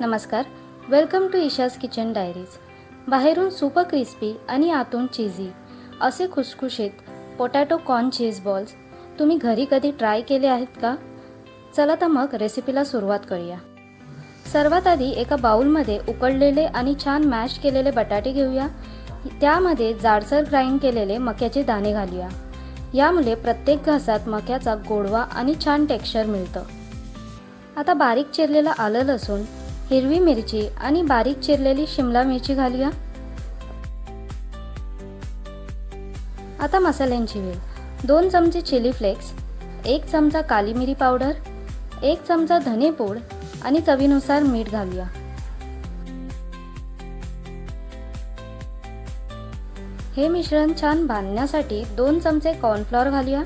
नमस्कार, welcome to Isha's kitchen diaries. बाहेरून super crispy आणि आतून चीझी असे खुसखुशीत पोटॅटो कॉर्न चीज बॉल्स तुम्ही घरी कधी ट्राय केले आहेत का? चला तर मग रेसिपीला सुरुवात करूया. सर्वात आधी एका बाउलमध्ये उकडलेले आणि छान मॅश केलेले बटाटे घेऊया. त्यामध्ये जाडसर ग्राइंड केलेले मक्याचे दाणे घालूया. यामुळे प्रत्येक घासात मक्याचा गोडवा आणि छान टेक्स्चर मिळतं. आता बारीक चिरलेलं आलं, लसूण, हिरवी मिरची आणि बारीक चिरलेली शिमला मिरची घालूया. आता मसाल्यांची वेळ. 2 चमचे चिली फ्लेक्स, 1 चमचा काली मिरी पावडर, 1 चमचा धने पूड आणि चवीनुसार मीठ घालूया. हे मिश्रण छान बांधण्यासाठी 2 चमचे कॉर्नफ्लॉवर घालूया.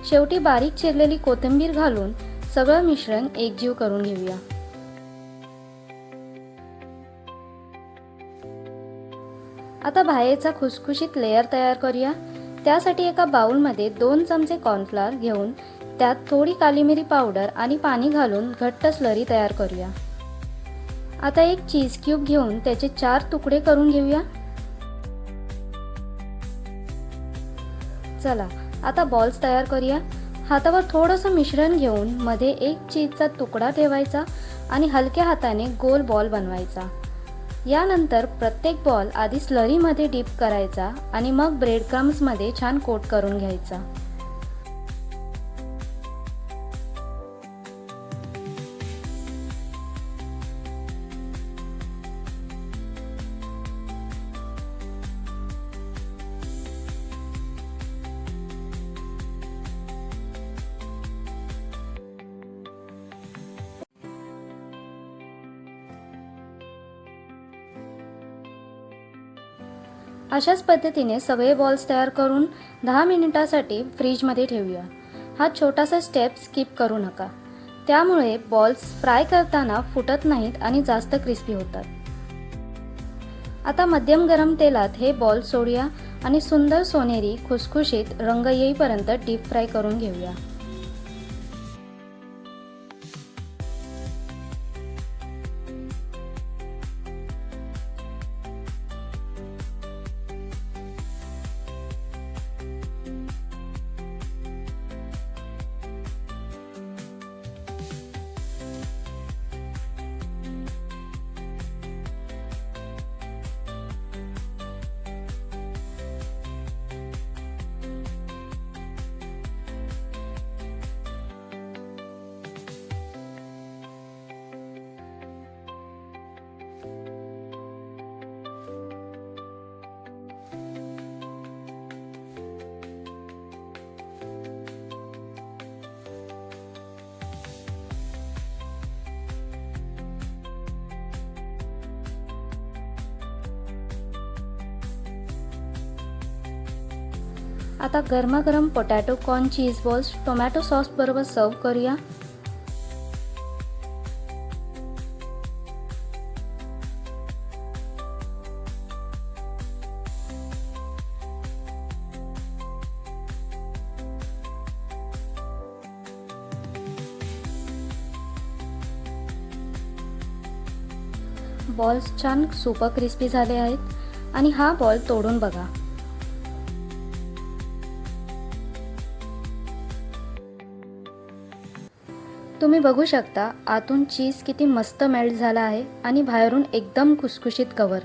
शेवटी बारीक चिरलेली कोथिंबीर घालून सगळं मिश्रण एकजीव करून घेऊया. आता बाहेरचा खुसखुशीत लेयर तयार करूया. त्यासाठी एका बाउलमध्ये 2 चमचे कॉर्नफ्लॉवर घेऊन त्यात थोडी काली मिरी पावडर आणि पाणी घालून घट्ट स्लरी तयार करूया. आता एक चीज क्यूब घेऊन त्याचे 4 तुकडे करून घेऊया. चला आता बॉल्स तयार करूया. हातावर थोडंसं मिश्रण घेऊन मध्ये एक चीजचा तुकडा ठेवायचा आणि हलक्या हाताने गोल बॉल बनवायचा. यानंतर प्रत्येक बॉल आधी स्लरीमध्ये डीप करायचा आणि मग ब्रेड क्रम्समध्ये छान कोट करून घ्यायचा. अशाच पद्धतीने सगळे बॉल्स तयार करून 10 मिनिटांसाठी फ्रीजमध्ये ठेवूया. हा छोटासा स्टेप स्किप करू नका. त्यामुळे बॉल्स फ्राय करताना फुटत नाहीत आणि जास्त क्रिस्पी होतात. आता मध्यम गरम तेलात हे बॉल्स सोडूया आणि सुंदर सोनेरी खुसखुशीत रंग येईपर्यंत डीप फ्राय करून घेऊया. आता गरमागरम पोटॅटो कॉर्न चीज बॉल्स टोमॅटो सॉस बरोबर सर्व करूया. बॉल्स छान सुपर क्रिस्पी झाले आहेत आणि हा बॉल तोडून बघा. तुम्ही बघू शकता आतून चीज किती मस्त मेल्ट झाला आहे आणि बाहेरून एकदम खुसखुशीत कव्हर.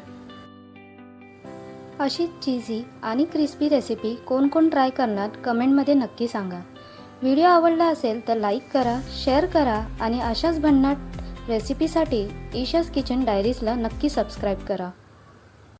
अशी चीझी आणि क्रिस्पी रेसिपी कोण कोण ट्राय करणार कमेंटमध्ये नक्की सांगा. व्हिडिओ आवडला असेल तर लाईक करा, शेअर करा आणि अशाच भन्नाट रेसिपीसाठी ईशाज किचन डायरीजला नक्की सबस्क्राईब करा.